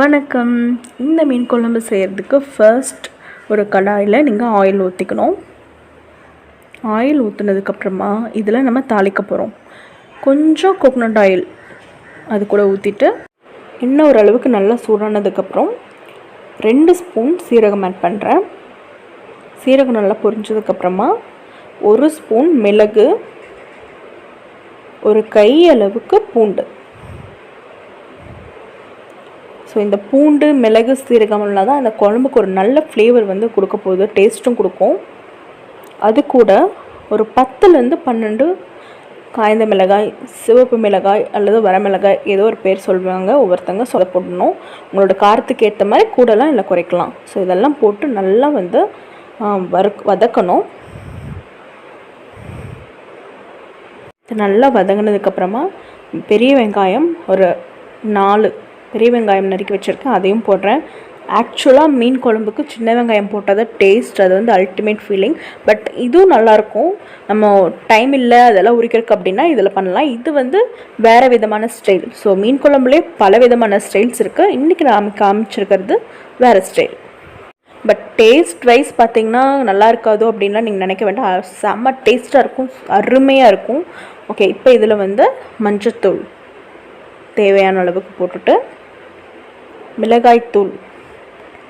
வணக்கம். இந்த மீன் குழம்பு செய்கிறதுக்கு ஃபர்ஸ்ட் ஒரு கடாயில் நீங்கள் ஆயில் ஊற்றிக்கணும். ஆயில் ஊற்றுனதுக்கப்புறமா இதில் நம்ம தாளிக்க போகிறோம். கொஞ்சம் கோகனட் ஆயில் அது கூட ஊற்றிட்டு இன்னும் ஓரளவுக்கு நல்லா சூடானதுக்கப்புறம் 2 ஸ்பூன் சீரகம் ஆட் பண்ணுறேன். சீரகம் நல்லா பொரிஞ்சதுக்கப்புறமா 1 ஸ்பூன் மிளகு, ஒரு கை அளவுக்கு பூண்டு. ஸோ இந்த பூண்டு, மிளகு, சீரகம்லாம் தான் அந்த குழம்புக்கு ஒரு நல்ல ஃப்ளேவர் வந்து கொடுக்க போகுது, டேஸ்ட்டும் கொடுக்கும். அது கூட ஒரு 10லேருந்து 12 காய்ந்த மிளகாய், சிவப்பு மிளகாய் அல்லது வரமிளகாய், ஏதோ ஒரு பேர் சொல்லுவாங்க, ஒவ்வொருத்தங்க சொல்ல போடணும். உங்களோட காரத்துக்கு ஏற்ற மாதிரி கூடலாம் இல்லை குறைக்கலாம். ஸோ இதெல்லாம் போட்டு நல்லா வந்து வதக்கணும். நல்லா வதங்கினதுக்கப்புறமா பெரிய வெங்காயம் ஒரு 4 பெரிய வெங்காயம் நறுக்கி வச்சுருக்கேன், அதையும் போடுறேன். ஆக்சுவலாக மீன் குழம்புக்கு சின்ன வெங்காயம் போட்டால் தான் டேஸ்ட், அது வந்து அல்டிமேட் ஃபீலிங். பட் இதுவும் நல்லாயிருக்கும். நம்ம டைம் இல்லை அதெல்லாம் உரிக்கிறதுக்கு அப்படின்னா இதில் பண்ணலாம். இது வந்து வேறு விதமான ஸ்டைல். ஸோ மீன் குழம்புலேயே பல விதமான ஸ்டைல்ஸ் இருக்குது. இன்றைக்கி நான் காமிச்சிருக்கிறது வேறு ஸ்டைல். பட் டேஸ்ட் வைஸ் பார்த்திங்கன்னா நல்லா இருக்காதோ அப்படின்லாம் நீங்கள் நினைக்க வேண்டாம். செம்ம டேஸ்ட்டாக இருக்கும், அருமையாக இருக்கும். ஓகே, இப்போ இதில் வந்து மஞ்சத்தூள் தேவையான அளவுக்கு போட்டுட்டு, மிளகாய்த்தூள்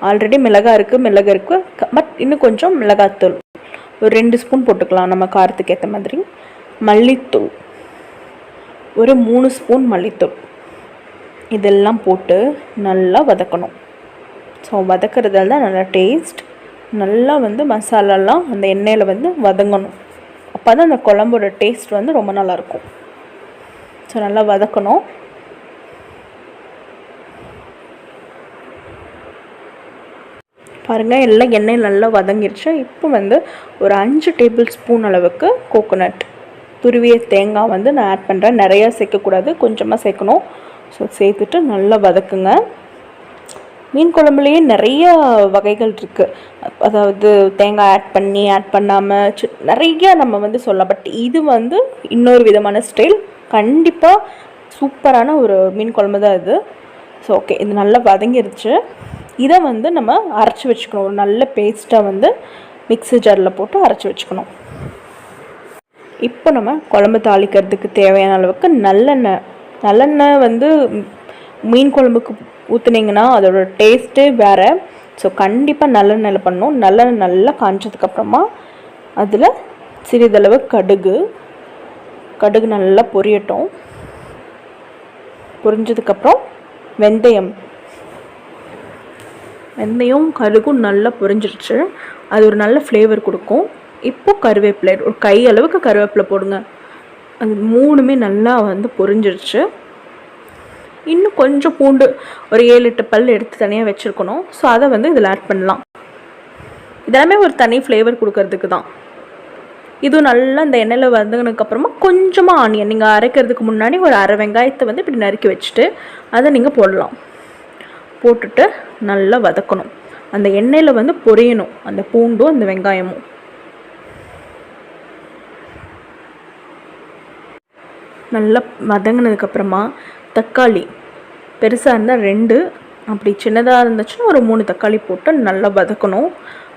ஆல்ரெடி மிளகு இருக்குது, பட் இன்னும் கொஞ்சம் மிளகாய்த்தூள் ஒரு 2 ஸ்பூன் போட்டுக்கலாம் நம்ம காரத்துக்கு ஏற்ற மாதிரி. மல்லித்தூள் ஒரு 3 ஸ்பூன் மல்லித்தூள். இதெல்லாம் போட்டு நல்லா வதக்கணும். ஸோ வதக்கிறதால தான் நல்லா டேஸ்ட். நல்லா வந்து மசாலாலாம் அந்த எண்ணெயில் வந்து வதங்கணும். அப்போ தான் அந்த குழம்போட டேஸ்ட் வந்து ரொம்ப நல்லாயிருக்கும். ஸோ நல்லா வதக்கணும். பாருங்கள், எல்லாம் எண்ணெய் நல்லா வதங்கிடுச்சு. இப்போ வந்து ஒரு 5 டேபிள் ஸ்பூன் அளவுக்கு கோகோனட் துருவிய தேங்காய் வந்து நான் ஆட் பண்ணுறேன். நிறையா சேர்க்கக்கூடாது, கொஞ்சமாக சேர்க்கணும். ஸோ சேர்த்துட்டு நல்லா வதக்குங்க. மீன் குழம்புலேயே நிறைய வகைகள் இருக்குது. அதாவது தேங்காய் ஆட் பண்ணி ஆட் பண்ணாமல் நிறையா நம்ம வந்து சொல்லலாம். பட் இது வந்து இன்னொரு விதமான ஸ்டைல். கண்டிப்பாக சூப்பரான ஒரு மீன் குழம்பு தான் இது. ஸோ ஓகே, இது நல்லா வதங்கிருச்சு. இதை வந்து நம்ம அரைச்சி வச்சுக்கணும். ஒரு நல்ல பேஸ்ட்டாக வந்து மிக்ஸி ஜாரில் போட்டு அரைச்சி வச்சுக்கணும். இப்போ நம்ம குழம்பு தாளிக்கிறதுக்கு தேவையான அளவுக்கு நல்லெண்ணெய் வந்து மீன் குழம்புக்கு ஊற்றுனீங்கன்னா அதோட டேஸ்ட்டே வேறு. ஸோ கண்டிப்பாக நல்லெண்ணெயில் பண்ணணும். நல்லெண்ணெய் நல்லா காய்ச்சதுக்கப்புறமா அதில் சிறிதளவு கடுகு நல்லா பொரியட்டும். பொரிஞ்சதுக்கப்புறம் வெந்தயம் கடுகும் நல்லா பொரிஞ்சிருச்சு. அது ஒரு நல்ல ஃப்ளேவர் கொடுக்கும். இப்போ கருவேப்பிலை ஒரு கை அளவுக்கு கருவேப்பிலை போடுங்க. அது 3மே நல்லா வந்து பொரிஞ்சிருச்சு. இன்னும் கொஞ்சம் பூண்டு ஒரு 7-8 பல் எடுத்து தனியாக வச்சுருக்கணும். ஸோ அதை வந்து இதில் ஆட் பண்ணலாம். இதெல்லாமே ஒரு தனி ஃப்ளேவர் கொடுக்கறதுக்கு தான். இது நல்லா இந்த எண்ணெயில் வதங்கினதுக்கப்புறமா கொஞ்சமாக ஆனியன், நீங்கள் அரைக்கிறதுக்கு முன்னாடி ஒரு அரை வெங்காயத்தை வந்து இப்படி நறுக்கி வச்சுட்டு அதை நீங்கள் போடலாம். போட்டுட்டு நல்லா வதக்கணும். அந்த எண்ணெயில் வந்து பொரியணும் அந்த பூண்டும் அந்த வெங்காயமும். நல்லா வதங்கினதுக்கப்புறமா தக்காளி பெருசாக இருந்தால் 2, அப்படி சின்னதாக இருந்துச்சுன்னா ஒரு 3 தக்காளி போட்டு நல்லா வதக்கணும்.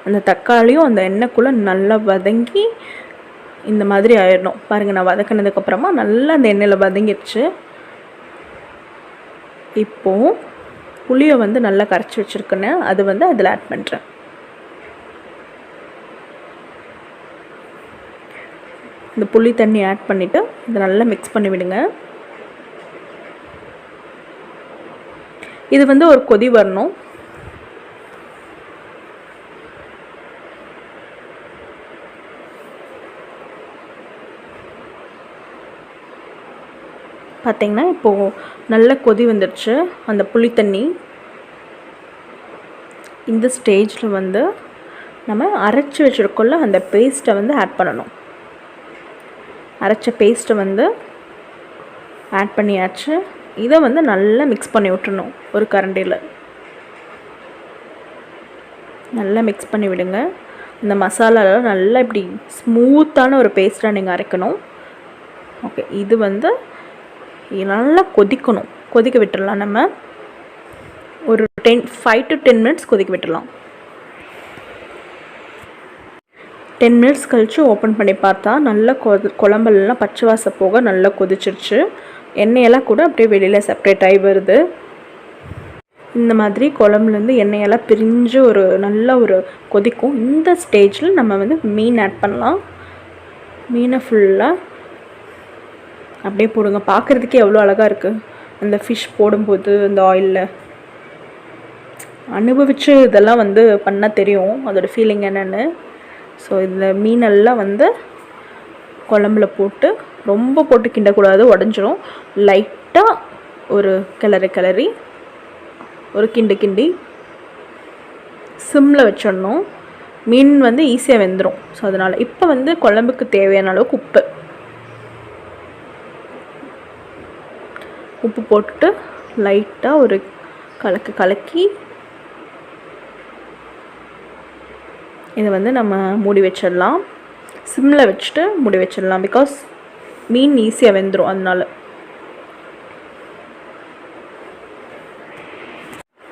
அந்த தக்காளியும் அந்த எண்ணெய்க்குள்ளே நல்லா வதங்கி இந்த மாதிரி ஆயிடணும். பாருங்கள், நான் வதக்கினதுக்கப்புறமா நல்லா அந்த எண்ணெயில் வதங்கிடுச்சு. இப்போது புளியை வந்து நல்லா கரைச்சி வச்சுருக்கேன்னு அது வந்து அதில் ஆட் பண்ணுறேன். இந்த புளி தண்ணி ஆட் பண்ணிவிட்டு இதை நல்லா மிக்ஸ் பண்ணி விடுங்க. இது வந்து ஒரு கொதி வரணும். பார்த்திங்கன்னா இப்போது நல்ல கொதி வந்துடுச்சு அந்த புளி தண்ணி. இந்த ஸ்டேஜில் வந்து நம்ம அரைச்சி வச்சுருக்கோம்ல அந்த பேஸ்ட்டை வந்து ஆட் பண்ணணும். அரைச்ச பேஸ்ட்டை வந்து ஆட் பண்ணியாச்சு. இதை வந்து நல்லா மிக்ஸ் பண்ணி விட்டுறணும். ஒரு கரண்டியில் நல்லா மிக்ஸ் பண்ணி விடுங்க. இந்த மசாலாலாம் நல்லா இப்படி ஸ்மூத்தான ஒரு பேஸ்ட்டாக நீங்கள் அரைக்கணும். ஓகே, இது வந்து நல்லா கொதிக்கணும். கொதிக்க விட்டுடலாம் நம்ம. ஒரு 5 to 10 மினிட்ஸ் கொதிக்க விட்டுடலாம். 10 மினிட்ஸ் கழித்து ஓப்பன் பண்ணி பார்த்தா நல்லா குழம்பெல்லாம் பச்சை வாசம் போக நல்லா கொதிச்சிருச்சு. எண்ணெயெல்லாம் கூட அப்படியே வெளியில் செப்ரேட் ஆகி வருது. இந்த மாதிரி குழம்புலேருந்து எண்ணெயெல்லாம் பிரிஞ்சு ஒரு நல்ல ஒரு கொதிக்கும். இந்த ஸ்டேஜில் நம்ம வந்து மீன் ஆட் பண்ணலாம். மீனை ஃபுல்லாக அப்படியே போடுங்க. பார்க்குறதுக்கே எவ்வளோ அழகாக இருக்குது. அந்த ஃபிஷ் போடும்போது அந்த ஆயிலில் அனுபவித்து இதெல்லாம் வந்து பண்ணால் தெரியும் அதோடய ஃபீலிங் என்னென்னு. ஸோ இந்த மீனெல்லாம் வந்து குழம்புல போட்டு ரொம்ப போட்டு கிண்டக்கூடாது, உடஞ்சிரும். லைட்டாக ஒரு கிளறி ஒரு கிண்டி சிம்மில் வச்சிடணும். மீன் வந்து ஈஸியாக வெந்துடும். ஸோ அதனால் இப்போ வந்து குழம்புக்கு தேவையான அளவுக்கு உப்பு போட்டுட்டு லைட்டாக ஒரு கலக்கி இதை வந்து நம்ம மூடி வச்சிடலாம். சிம்மில் வச்சுட்டு மூடி வச்சிடலாம். பிகாஸ் மீன் ஈஸியாக வெந்துடும். அதனால்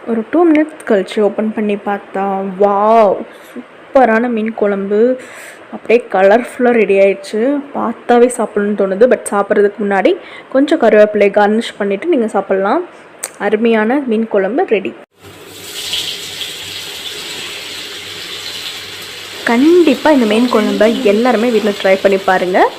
ஒரு 2 மினிட்ஸ் கழித்து ஓப்பன் பண்ணி பார்த்தா வாவ், சூப்பரான மீன் குழம்பு அப்படியே கலர்ஃபுல்லாக ரெடி ஆயிடுச்சு. பார்த்தாவே சாப்பிட்ணுன்னு தோணுது. பட் சாப்பிட்றதுக்கு முன்னாடி கொஞ்சம் கருவேப்பிலை கார்னிஷ் பண்ணிவிட்டு நீங்கள் சாப்பிட்லாம். அருமையான மீன் குழம்பு ரெடி. கண்டிப்பாக இந்த மீன் குழம்பை எல்லாருமே வீட்டில் ட்ரை பண்ணி பாருங்கள்.